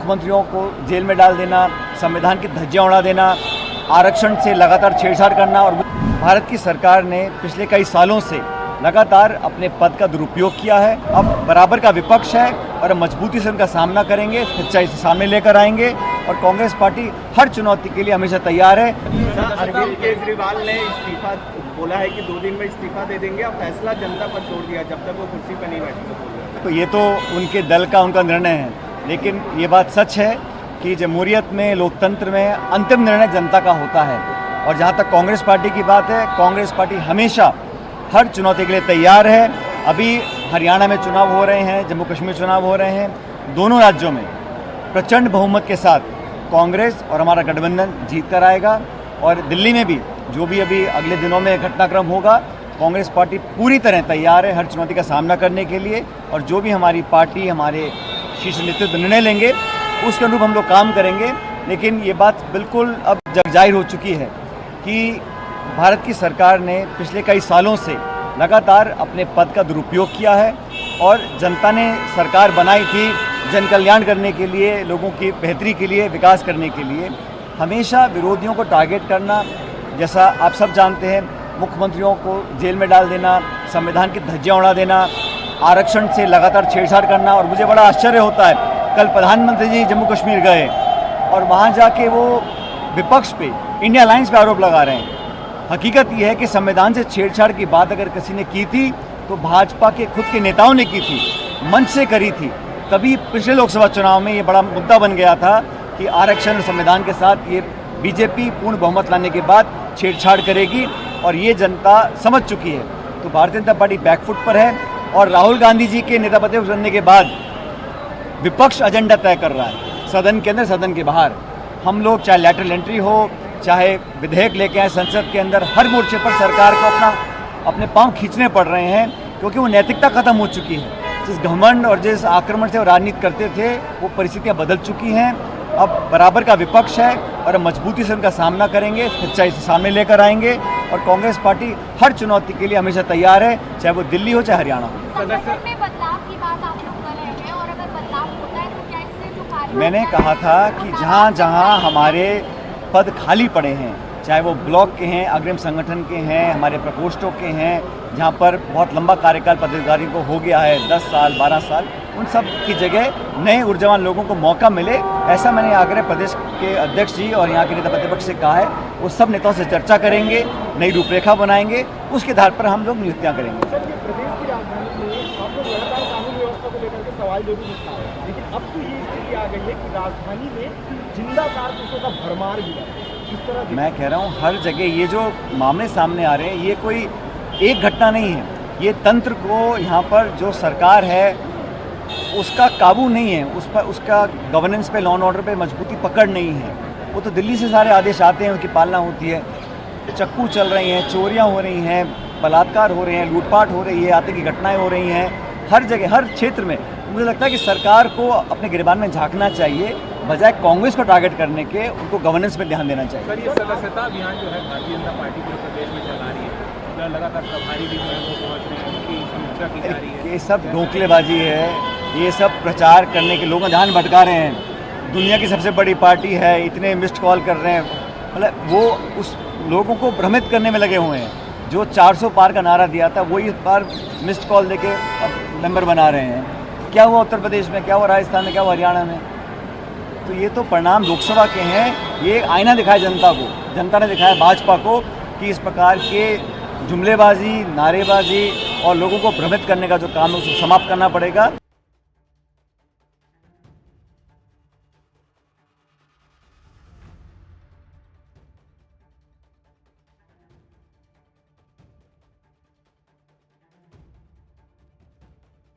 मुख्यमंत्रियों को जेल में डाल देना, संविधान की धज्जियां उड़ा देना, आरक्षण से लगातार छेड़छाड़ करना। और भारत की सरकार ने पिछले कई सालों से लगातार अपने पद का दुरुपयोग किया है। अब बराबर का विपक्ष है और मजबूती से उनका सामना करेंगे, सच्चाई से सामने लेकर आएंगे और कांग्रेस पार्टी हर चुनौती के लिए हमेशा तैयार है। अरविंद केजरीवाल ने इस्तीफा बोला है कि 2 दिन में इस्तीफा दे देंगे, अब फैसला जनता पर छोड़ दिया जब तक वो कुर्सी पर नहीं बैठे। तो ये तो उनके दल का उनका निर्णय है, लेकिन ये बात सच है कि जमहूरियत में, लोकतंत्र में अंतिम निर्णय जनता का होता है। और जहाँ तक कांग्रेस पार्टी की बात है, कांग्रेस पार्टी हमेशा हर चुनौती के लिए तैयार है। अभी हरियाणा में चुनाव हो रहे हैं, जम्मू कश्मीर चुनाव हो रहे हैं, दोनों राज्यों में प्रचंड बहुमत के साथ कांग्रेस और हमारा गठबंधन जीत कर आएगा। और दिल्ली में भी जो भी अभी अगले दिनों में घटनाक्रम होगा, कांग्रेस पार्टी पूरी तरह तैयार है हर चुनौती का सामना करने के लिए। और जो भी हमारी पार्टी, हमारे शीर्ष नेतृत्व निर्णय लेंगे उसके अनुरूप हम लोग काम करेंगे। लेकिन ये बात बिल्कुल अब जग जाहिर हो चुकी है कि भारत की सरकार ने पिछले कई सालों से लगातार अपने पद का दुरुपयोग किया है और जनता ने सरकार बनाई थी जन कल्याण करने के लिए, लोगों की बेहतरी के लिए, विकास करने के लिए। हमेशा विरोधियों को टारगेट करना, जैसा आप सब जानते हैं, मुख्यमंत्रियों को जेल में डाल देना, संविधान की धज्जियां उड़ा देना, आरक्षण से लगातार छेड़छाड़ करना। और मुझे बड़ा आश्चर्य होता है, कल प्रधानमंत्री जी जम्मू कश्मीर गए और वहाँ जाके वो विपक्ष पे, इंडिया अलायंस पे आरोप लगा रहे हैं। हकीकत यह है कि संविधान से छेड़छाड़ की बात अगर किसी ने की थी तो भाजपा के खुद के नेताओं ने की थी, मंच से करी थी। तभी पिछले लोकसभा चुनाव में ये बड़ा मुद्दा बन गया था कि आरक्षण और संविधान के साथ ये बीजेपी पूर्ण बहुमत लाने के बाद छेड़छाड़ करेगी और ये जनता समझ चुकी है। तो भारतीय जनता पार्टी बैकफुट पर है और राहुल गांधी जी के नेता प्रतिपक्ष बनने के बाद विपक्ष एजेंडा तय कर रहा है, सदन के अंदर, सदन के बाहर। हम लोग चाहे लैटरल एंट्री हो, चाहे विधेयक लेके आए संसद के अंदर, हर मोर्चे पर सरकार को अपने पांव खींचने पड़ रहे हैं, क्योंकि वो नैतिकता खत्म हो चुकी है। जिस घमंड और जिस आक्रमण से वो राजनीति करते थे, वो परिस्थितियां बदल चुकी हैं। अब बराबर का विपक्ष है और मजबूती से उनका सामना करेंगे, सच्चाई से सामने लेकर आएंगे और कांग्रेस पार्टी हर चुनौती के लिए हमेशा तैयार है, चाहे वो दिल्ली हो चाहे हरियाणा हो। मैंने कहा था कि जहाँ जहाँ हमारे पद खाली पड़े हैं, चाहे वो ब्लॉक के हैं, अग्रिम संगठन के हैं, हमारे प्रकोष्ठों के हैं, जहाँ पर बहुत लंबा कार्यकाल पदाधिकारियों को हो गया है, 10 साल 12 साल, उन सब की जगह नए ऊर्जावान लोगों को मौका मिले, ऐसा मैंने आग्रह प्रदेश के अध्यक्ष जी और यहाँ के नेता प्रतिपक्ष से कहा है। वो सब नेताओं से चर्चा करेंगे, नई रूपरेखा बनाएंगे, उसके आधार पर हम लोग नियुक्तियाँ करेंगे। सवाल जरूर उठा है, लेकिन अब तो ये स्थिति आ गई है कि राजधानी में जिंदा कारतूसों का भरमार भी है। इस तरह मैं कह रहा हूँ हर जगह ये जो मामले सामने आ रहे हैं, ये कोई एक घटना नहीं है। ये तंत्र को यहाँ पर जो सरकार है उसका काबू नहीं है, उस पर उसका गवर्नेंस पे, लॉ एंड ऑर्डर पे मजबूती पकड़ नहीं है। वो तो दिल्ली से सारे आदेश आते हैं, उनकी पालना होती है। चक्कू चल रही हैं, चोरियाँ हो रही हैं, बलात्कार हो रहे हैं, लूटपाट हो रही है, आतंकी घटनाएँ हो रही हैं हर जगह, हर क्षेत्र में। मुझे लगता है कि सरकार को अपने गिरबान में झांकना चाहिए, बजाय कांग्रेस को टारगेट करने के उनको गवर्नेंस पे ध्यान देना चाहिए। सर, ये सदस्यता अभियान जो है भारतीय जनता पार्टी पूरे प्रदेश में चला रही है, लगातार प्रभारी भी जो है वो पहुँच रहे हैं, उनकी समीक्षा की जा रही है। ये सब ढोकलेबाजी है, ये सब प्रचार करने के लोग ध्यान भटका रहे हैं। दुनिया की सबसे बड़ी पार्टी है, इतने मिस्ड कॉल कर रहे हैं, मतलब वो उस लोगों को भ्रमित करने में लगे हुए हैं। जो 400 पार का नारा दिया था वो इस बार मिस्ड कॉल देके मेंबर बना रहे हैं। क्या हुआ उत्तर प्रदेश में, क्या हुआ राजस्थान में, क्या हुआ हरियाणा में? तो ये तो परिणाम लोकसभा के हैं। ये आईना दिखाया जनता को, जनता ने दिखाया भाजपा को कि इस प्रकार के जुमलेबाजी, नारेबाजी और लोगों को भ्रमित करने का जो काम है उसको समाप्त करना पड़ेगा।